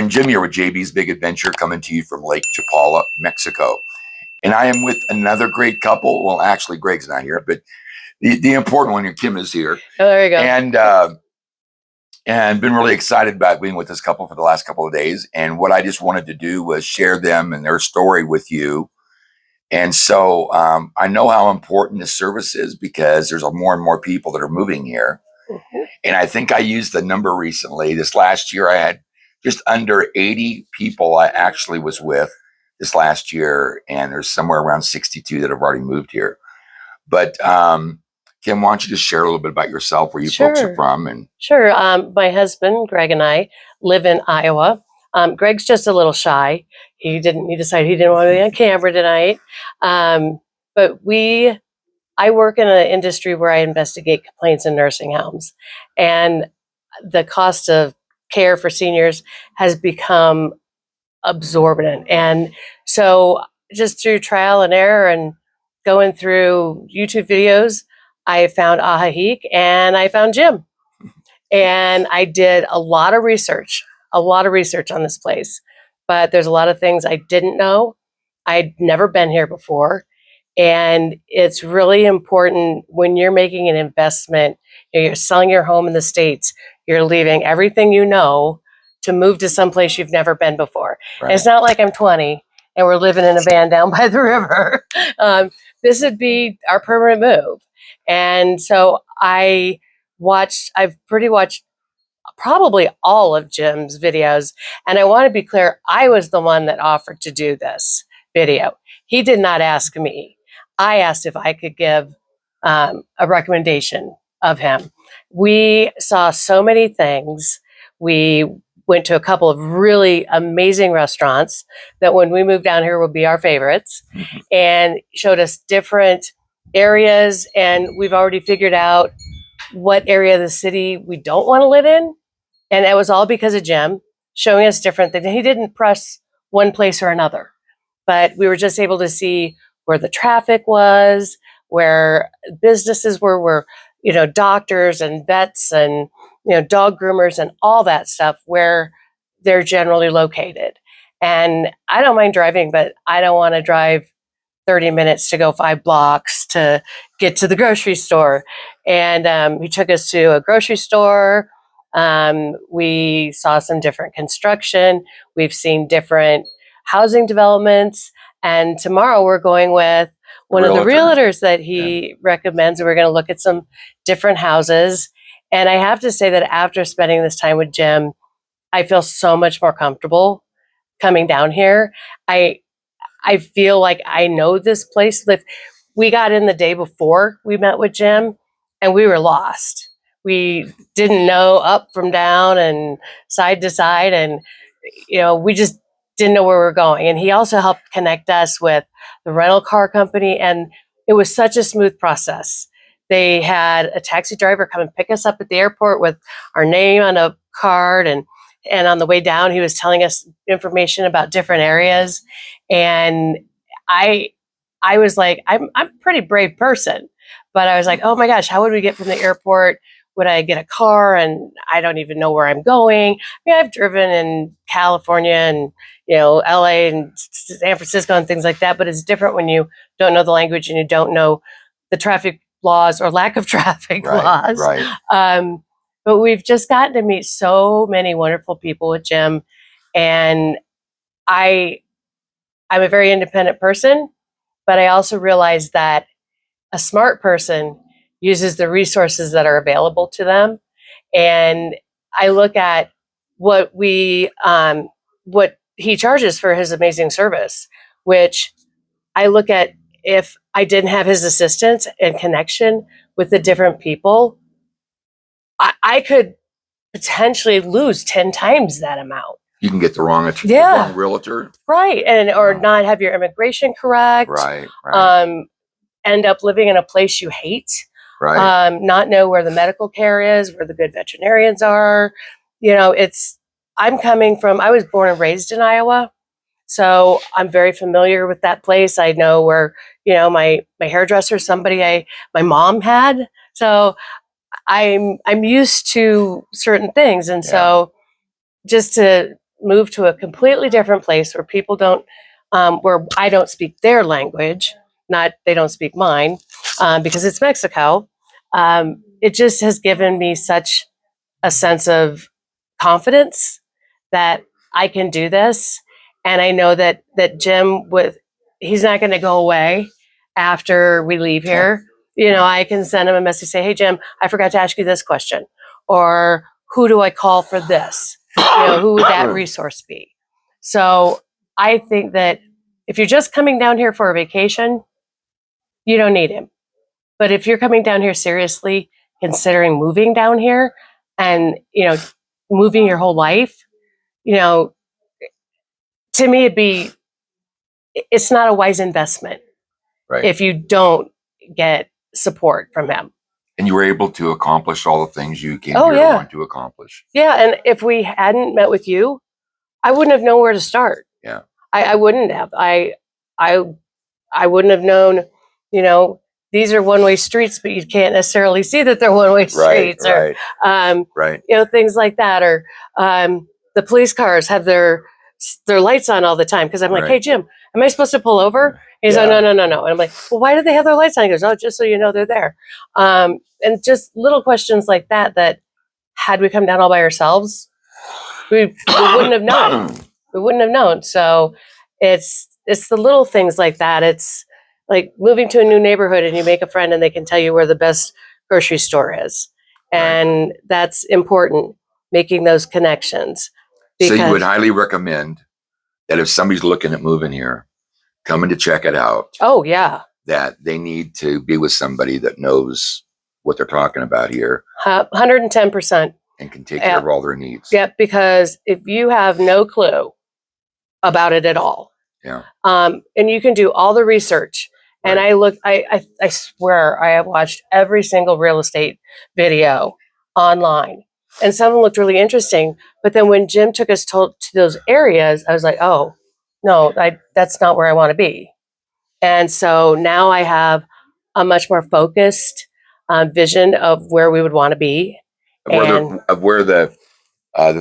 friend Jim here with JB's Big Adventure, coming to you from Lake Chapala, Mexico. And I am with another great couple. Well, actually, Greg's not here, but the important one, Kim, is here. Oh, there you go. And been really excited about being with this couple for the last couple of days. And what I just wanted to do was share them and their story with you. And so I know how important this service is because there's more and more people that are moving here. Mm-hmm. And I think I used the number recently. This last year, I had just under 80 people I actually was with this last year. And there's somewhere around 62 that have already moved here. But Kim, why don't you just share a little bit about yourself, where you folks are from? And Sure. My husband, Greg, and I live in Iowa. Greg's just a little shy. He decided he didn't want to be on camera tonight. But I work in an industry where I investigate complaints in nursing homes. And the cost of care for seniors has become absorbent. And so just through trial and error and going through YouTube videos, I found Ajijic and I found Jim. And I did a lot of research on this place. But there's a lot of things I didn't know. I'd never been here before. And it's really important when you're making an investment, you're selling your home in the States, you're leaving everything you know to move to someplace you've never been before. Right. It's not like I'm 20 and we're living in a van down by the river. This would be our permanent move. And so I've watched probably all of Jim's videos. And I want to be clear, I was the one that offered to do this video. He did not ask me. I asked if I could give a recommendation of him. We saw so many things. We went to a couple of really amazing restaurants that when we moved down here will be our favorites, and showed us different areas. And we've already figured out what area of the city we don't want to live in. And that was all because of Jim showing us different things. He didn't press one place or another, but we were just able to see where the traffic was, where businesses were, doctors and vets and, dog groomers and all that stuff, where they're generally located. And I don't mind driving, but I don't want to drive 30 minutes to go 5 blocks to get to the grocery store. And he took us to a grocery store. We saw some different construction. We've seen different housing developments. And tomorrow we're going with one of the realtors that he recommends. We're going to look at some different houses. And I have to say that after spending this time with Jim, I feel so much more comfortable coming down here. I feel like I know this place. We got in the day before we met with Jim and we were lost. We didn't know up from down and side to side. And, we just didn't know where we were going. And he also helped connect us with the rental car company. And it was such a smooth process. They had a taxi driver come and pick us up at the airport with our name on a card. And on the way down, he was telling us information about different areas. And I was like, I'm a pretty brave person, but I was like, oh my gosh, how would we get from the airport? Would I get a car? And I don't even know where I'm going. I've driven in California and, LA and San Francisco and things like that, but it's different when you don't know the language and you don't know the traffic laws or lack of traffic laws. Right. But we've just gotten to meet so many wonderful people with Jim. And I'm a very independent person, but I also realize that a smart person uses the resources that are available to them. And I look at what he charges for his amazing service, which I look at, if I didn't have his assistance and connection with the different people, I could potentially lose 10 times that amount. You can get the wrong realtor. Right. Or not have your immigration correct. Right. End up living in a place you hate. Right. Not know where the medical care is, where the good veterinarians are. I was born and raised in Iowa. So I'm very familiar with that place. I know where, my hairdresser, my mom had. So I'm used to certain things. And so just to move to a completely different place where people don't, where I don't speak their language, not they don't speak mine, because it's Mexico. It just has given me such a sense of confidence that I can do this, and I know that Jim, with he's not going to go away after we leave here. You know, I can send him a message, say, "Hey Jim, I forgot to ask you this question," or "Who do I call for this?" You know, who would that resource be? So I think that if you're just coming down here for a vacation, you don't need him. But if you're coming down here seriously, considering moving down here and, you know, moving your whole life, you know, to me, it's not a wise investment Right. if you don't get support from him. And you were able to accomplish all the things you came Oh, here yeah. to want to accomplish. Yeah. And if we hadn't met with you, I wouldn't have known where to start. Yeah. I wouldn't have. I wouldn't have known, you know, these are one-way streets, but you can't necessarily see that they're one-way streets, Right. or you know, things like that, or the police cars have their lights on all the time because I'm like, "Hey Jim, am I supposed to pull over?" And he's like, "No." And I'm like, "Well, why do they have their lights on?" He goes, "Oh, just so you know they're there." And just little questions like that. That had we come down all by ourselves, we wouldn't have known. We wouldn't have known. So it's the little things like that. It's like moving to a new neighborhood and you make a friend and they can tell you where the best grocery store is. And that's important, making those connections. So you would highly recommend that if somebody's looking at moving here, coming to check it out. Oh, yeah. That they need to be with somebody that knows what they're talking about here. 110%. And can take care of all their needs. Yep, because if you have no clue about it at all, and you can do all the research. And I swear I have watched every single real estate video online, and some of them looked really interesting. But then when Jim took us to those areas, I was like, "Oh, no, that's not where I want to be." And so now I have a much more focused vision of where we would want to be. Of where the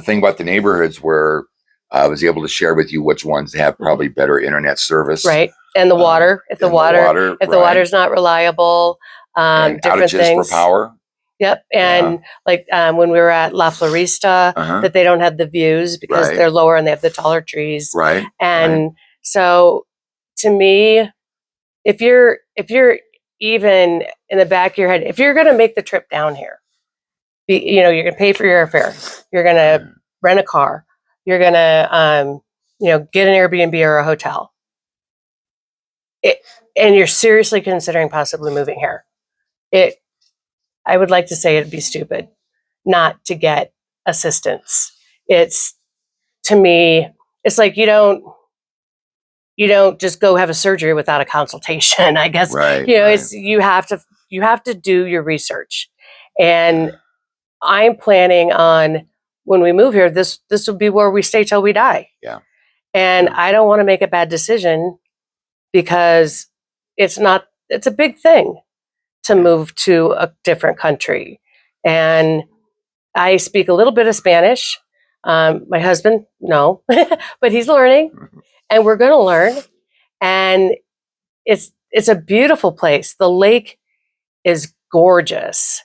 thing about the neighborhoods where I was able to share with you which ones have probably better internet service. Right. And the water, if the water's not reliable, and different outages things. for power. Yep. And like when we were at La Florista, that they don't have the views because they're lower and they have the taller trees. Right. And so to me, if you're even in the back of your head, if you're going to make the trip down here, you know, you're going to pay for your airfare, you're going to rent a car, you're going to, you know, get an Airbnb or a hotel. And you're seriously considering possibly moving here. I would like to say it'd be stupid not to get assistance. It's, to me, it's like you don't just go have a surgery without a consultation. I guess, you know, it's, you have to do your research. And I'm planning on, when we move here, this will be where we stay till we die. Yeah. And I don't want to make a bad decision because it's a big thing to move to a different country. And I speak a little bit of Spanish. My husband, no, but he's learning and we're going to learn. And it's a beautiful place. The lake is gorgeous.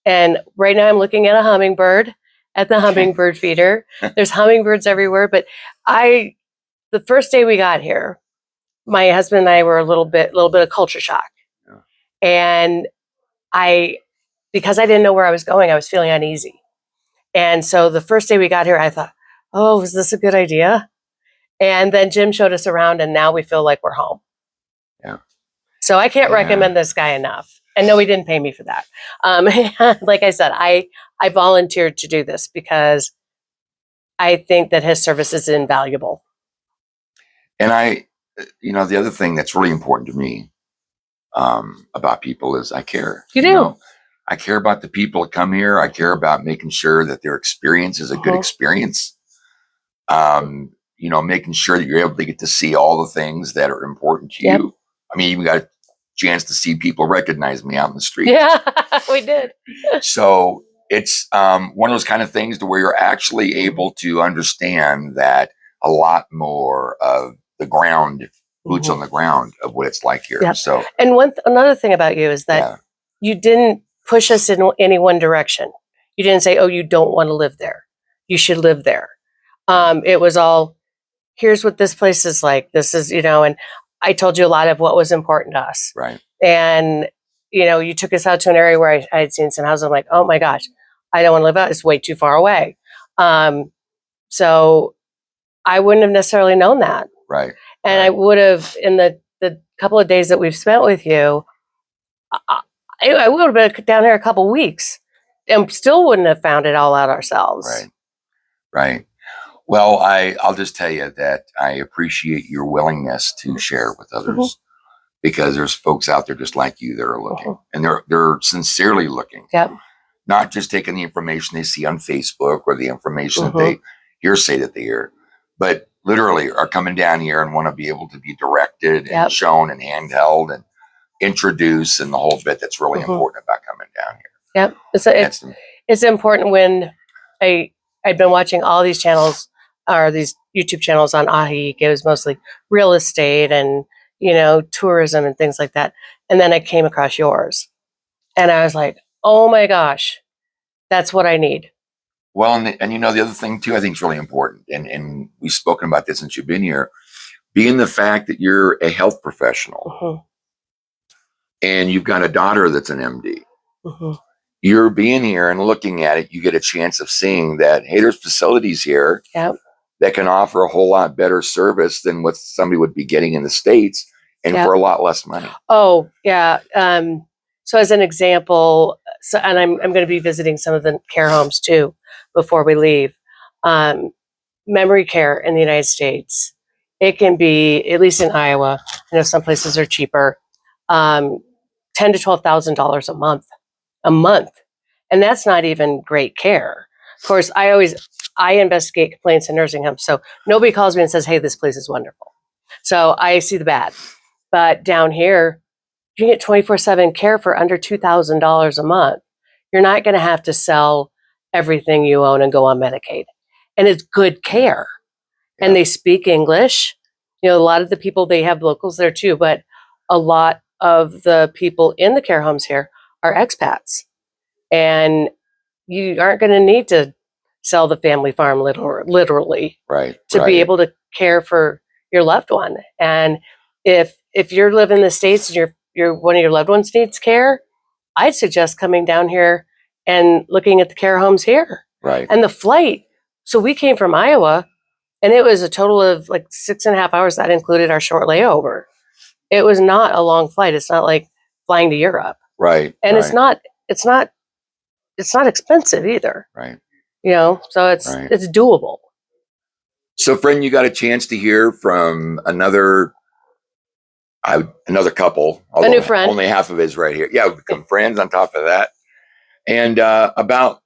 And right now I'm looking at a hummingbird at the hummingbird feeder. There's hummingbirds everywhere. But the first day we got here, my husband and I were a little bit of culture shock. And because I didn't know where I was going, I was feeling uneasy. And so the first day we got here, I thought, "Oh, is this a good idea?" And then Jim showed us around and now we feel like we're home. Yeah. So I can't recommend this guy enough. And no, he didn't pay me for that. Like I said, I volunteered to do this because I think that his service is invaluable. And you know, the other thing that's really important to me about people is I care. You do? You know, I care about the people that come here. I care about making sure that their experience is a good experience. You know, making sure that you're able to get to see all the things that are important to you. I mean, even got a chance to see people recognize me out in the street. Yeah, we did. So it's one of those kind of things to where you're actually able to understand that a lot more of the ground, boots on the ground of what it's like here. Yep. So, And another thing about you is that yeah, you didn't push us in any one direction. You didn't say, "Oh, you don't want to live there. You should live there." It was all, "Here's what this place is like. This is, and I told you a lot of what was important to us. right, And, you took us out to an area where I had seen some houses. I'm like, oh my gosh, I don't want to live out. It's way too far away. So I wouldn't have necessarily known that. right. And right. I would have, in the couple of days that we've spent with you, I would have been down here a couple weeks and still wouldn't have found it all out ourselves. Right. Right. Well, I'll just tell you that I appreciate your willingness to share with others, because there's folks out there just like you that are looking, and they're sincerely looking. Yep. Not just taking the information they see on Facebook or the information that they hearsay that they hear, but literally are coming down here and want to be able to be directed and shown and handheld and introduced, and the whole bit that's really important about coming down here. Yep. It's important. When I'd been watching all these channels, or these YouTube channels on Ajijic. It was mostly real estate and, tourism and things like that. And then I came across yours and I was like, oh my gosh, that's what I need. Well, and the other thing too, I think is really important. And we've spoken about this since you've been here, being the fact that you're a health professional and you've got a daughter that's an MD. You're being here and looking at it, you get a chance of seeing that, hey, there's facilities here that can offer a whole lot better service than what somebody would be getting in the States, and for a lot less money. Oh, yeah. So as an example, and I'm going to be visiting some of the care homes too before we leave. Memory care in the United States, it can be, at least in Iowa, I know some places are cheaper, $10,000 to $12,000 a month. And that's not even great care. Of course, I investigate complaints in nursing homes. So nobody calls me and says, hey, this place is wonderful. So I see the bad. But down here, you can get 24/7 care for under $2,000 a month. You're not going to have to sell everything you own and go on Medicaid. And it's good care. And they speak English. A lot of the people, they have locals there too, but a lot of the people in the care homes here are expats. And you aren't going to need to sell the family farm literally to be able to care for your loved one. And if you're living in the States and you're one of your loved ones needs care, I'd suggest coming down here and looking at the care homes here. Right. And the flight. So we came from Iowa, and it was a total of like 6.5 hours. That included our short layover. It was not a long flight. It's not like flying to Europe. Right. And it's not expensive either. Right. So it's doable. So, friend, you got a chance to hear from another couple. A new friend. Only half of it is right here. Yeah, we become friends on top of that. And about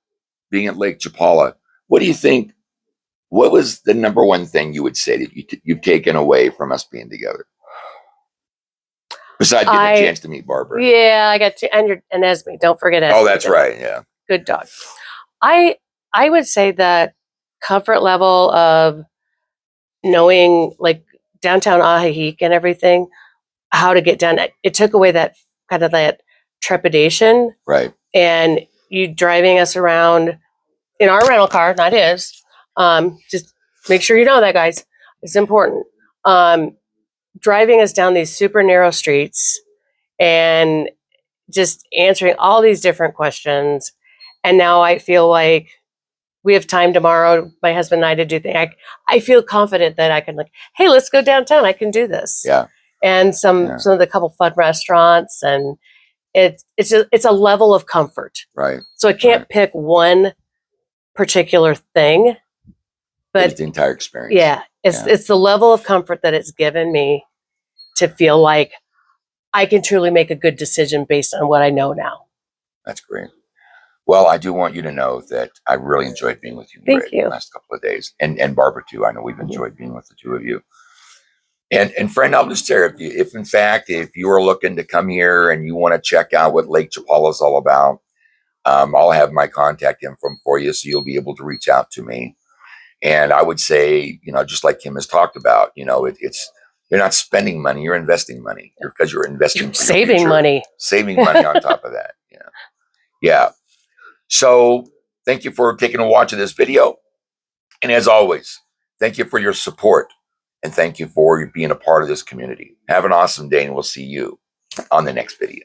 being at Lake Chapala, what do you think? What was the number one thing you would say that you've taken away from us being together? Besides getting a chance to meet Barbara. Yeah, I got to, and Esme. Don't forget Esme. Oh, that's right. Yeah. Good dog. I would say that comfort level of knowing, like, downtown Ajijic and everything, how to get down. It took away that kind of that trepidation. Right. And you driving us around in our rental car, not his. Just make sure you know that, guys. It's important. Driving us down these super narrow streets and just answering all these different questions. And now I feel like we have time tomorrow, my husband and I, to do things. I feel confident that I can, like, hey, let's go downtown. I can do this. Yeah. And some of the couple fun restaurants, and it's a level of comfort. Right. So I can't pick one particular thing, but it's the entire experience. Yeah, it's the level of comfort that it's given me to feel like I can truly make a good decision based on what I know now. That's great. Well, I do want you to know that I really enjoyed being with you. Thank you. The last couple of days, and Barbara too. I know we've enjoyed being with the two of you. And friend, I'll just share, if in fact, if you are looking to come here and you want to check out what Lake Chapala is all about, I'll have my contact info for you, so you'll be able to reach out to me. And I would say, just like Kim has talked about, it's you're not spending money, you're investing money, because you're investing for your Saving future. money. Saving money on top of that. Yeah. So thank you for taking a watch of this video. And as always, thank you for your support, and thank you for being a part of this community. Have an awesome day, and we'll see you on the next video.